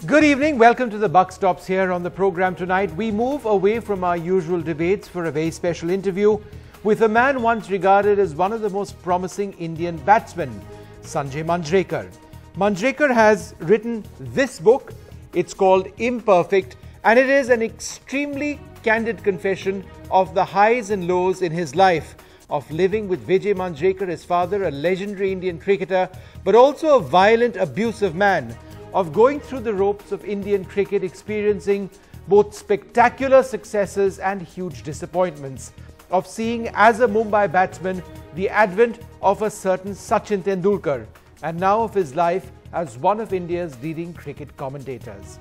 Good evening. Welcome to the Buck Stops here on the program tonight. We move away from our usual debates for a very special interview with a man once regarded as one of the most promising Indian batsmen, Sanjay Manjrekar. Manjrekar has written this book. It's called Imperfect, and it is an extremely candid confession of the highs and lows in his life, of living with Vijay Manjrekar, his father, a legendary Indian cricketer, but also a violent, abusive man, of going through the ropes of Indian cricket, experiencing both spectacular successes and huge disappointments, of seeing as a Mumbai batsman the advent of a certain Sachin Tendulkar, and now of his life as one of India's leading cricket commentators.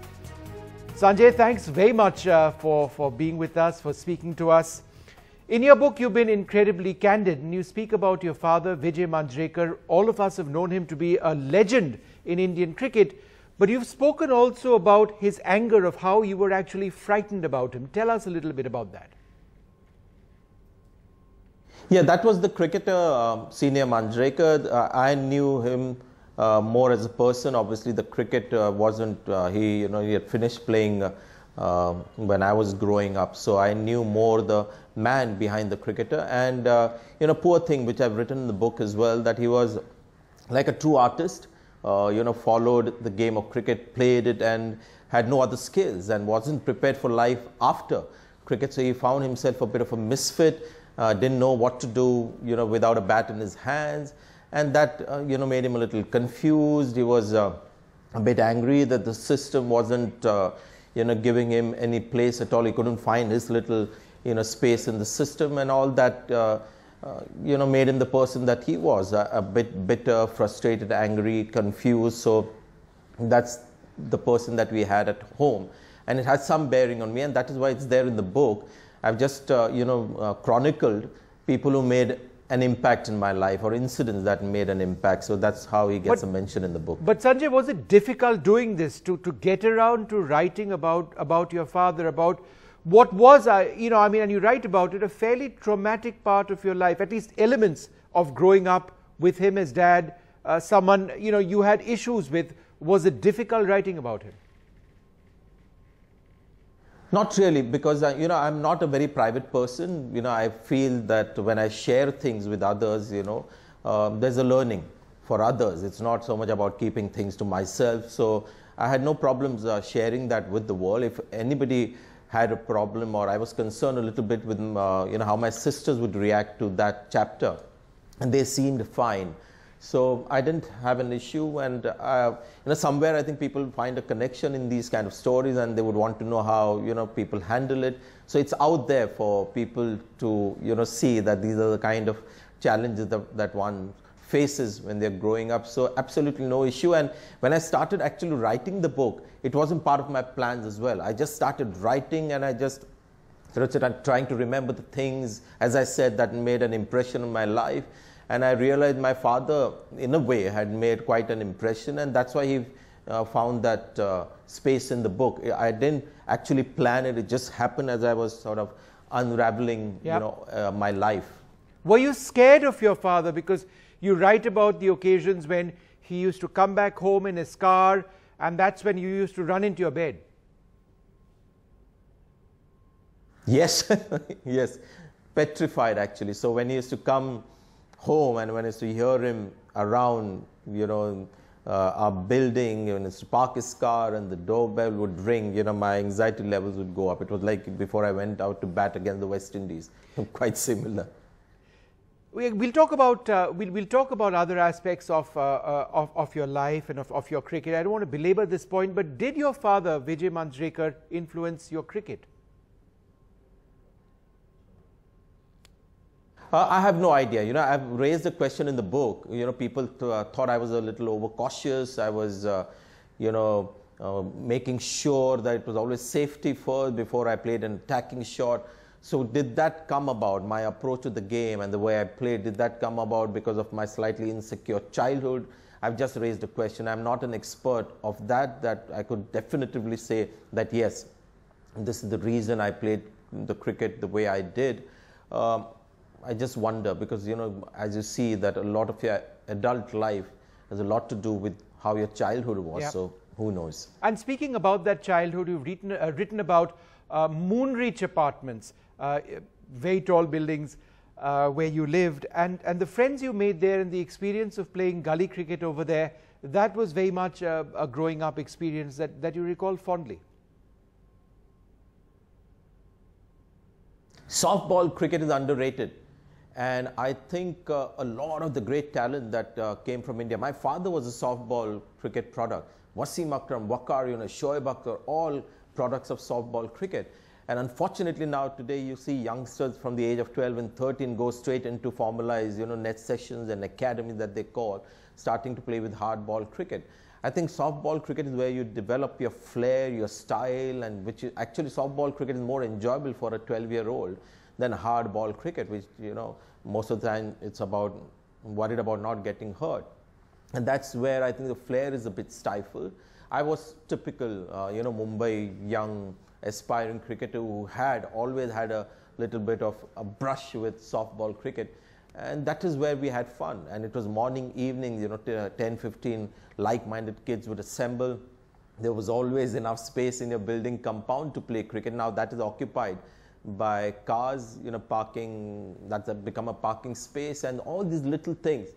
Sanjay, thanks very much for being with us, for speaking to us. In your book, you've been incredibly candid, and you speak about your father, Vijay Manjrekar. All of us have known him to be a legend in Indian cricket, but you've spoken also about his anger, of how you were actually frightened about him. Tell us a little bit about that. Yeah, that was the cricketer, senior Manjrekar. I knew him more as a person. Obviously, the cricket wasn't, he had finished playing when I was growing up. So I knew more the man behind the cricketer. And, poor thing, which I've written in the book as well, that he was like a true artist. Followed the game of cricket, played it, and had no other skills, and wasn't prepared for life after cricket. So he found himself a bit of a misfit, didn't know what to do, without a bat in his hands, and that, made him a little confused. He was a bit angry that the system wasn't, giving him any place at all. He couldn't find his little, space in the system, and all that. Made him the person that he was, a bit bitter, frustrated, angry, confused. So that's the person that we had at home. And it has some bearing on me, and that is why it's there in the book. I've just, chronicled people who made an impact in my life, or incidents that made an impact. So that's how he gets a mention in the book. But Sanjay, was it difficult doing this, to get around to writing about your father, about what was, and you write about it, a fairly traumatic part of your life, at least elements of growing up with him as dad, someone, you had issues with. Was it difficult writing about him? Not really, because, I'm not a very private person. I feel that when I share things with others, there's a learning for others. It's not so much about keeping things to myself. So I had no problems sharing that with the world. If anybody had a problem, or I was concerned a little bit with how my sisters would react to that chapter, and they seemed fine, so I didn't have an issue. And somewhere I think people find a connection in these kind of stories, and they would want to know how people handle it. So it's out there for people to see that these are the kind of challenges that one faces when they're growing up. So absolutely no issue. And when I started actually writing the book, it wasn't part of my plans as well. I just started writing, and I just trying to remember the things, as I said, that made an impression on my life. And I realized my father, in a way, had made quite an impression, and that's why he found that space in the book. I didn't actually plan it. It just happened as I was sort of unraveling, my life. Were you scared of your father? Because you write about the occasions when he used to come back home in his car, and that's when you used to run into your bed. Yes, yes, petrified actually. So when he used to come home, and when I used to hear him around, our building, when he used to park his car and the doorbell would ring, my anxiety levels would go up. It was like before I went out to bat against the West Indies. Quite similar. We'll talk about other aspects of your life and of your cricket. I don't want to belabor this point, but did your father, Vijay Manjrekar, influence your cricket? I have no idea. I've raised the question in the book. People thought I was a little overcautious. I was, making sure that it was always safety first before I played an attacking shot. So did that come about, my approach to the game and the way I played, did that come about because of my slightly insecure childhood? I've just raised a question. I'm not an expert of that I could definitively say that yes, this is the reason I played the cricket the way I did. I just wonder, because as you see that a lot of your adult life has a lot to do with how your childhood was. Yep. So who knows? And speaking about that childhood, you've written about Moonreach apartments, very tall buildings where you lived, and the friends you made there and the experience of playing gully cricket over there, that was very much a growing up experience that you recall fondly. Softball cricket is underrated, and I think a lot of the great talent that came from India. My father was a softball cricket product. Wasim Akram, Waqar, Shoaib Akhtar, all products of softball cricket. And unfortunately now today you see youngsters from the age of 12 and 13 go straight into formalized, net sessions and academies that they call, starting to play with hardball cricket. I think softball cricket is where you develop your flair, your style, and which is, actually softball cricket is more enjoyable for a 12-year-old than hardball cricket, which, most of the time it's about worried about not getting hurt. And that's where I think the flair is a bit stifled. I was typical, Mumbai young aspiring cricketer who had always had a little bit of a brush with softball cricket. And that is where we had fun. And it was morning, evenings, 10, 15 like-minded kids would assemble. There was always enough space in your building compound to play cricket. Now that is occupied by cars, parking, that's become a parking space, and all these little things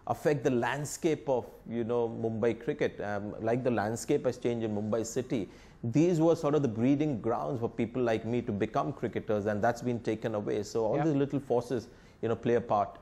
affect the landscape of, Mumbai cricket. Like the landscape has changed in Mumbai city. These were sort of the breeding grounds for people like me to become cricketers, and that's been taken away. So all these little forces, play a part.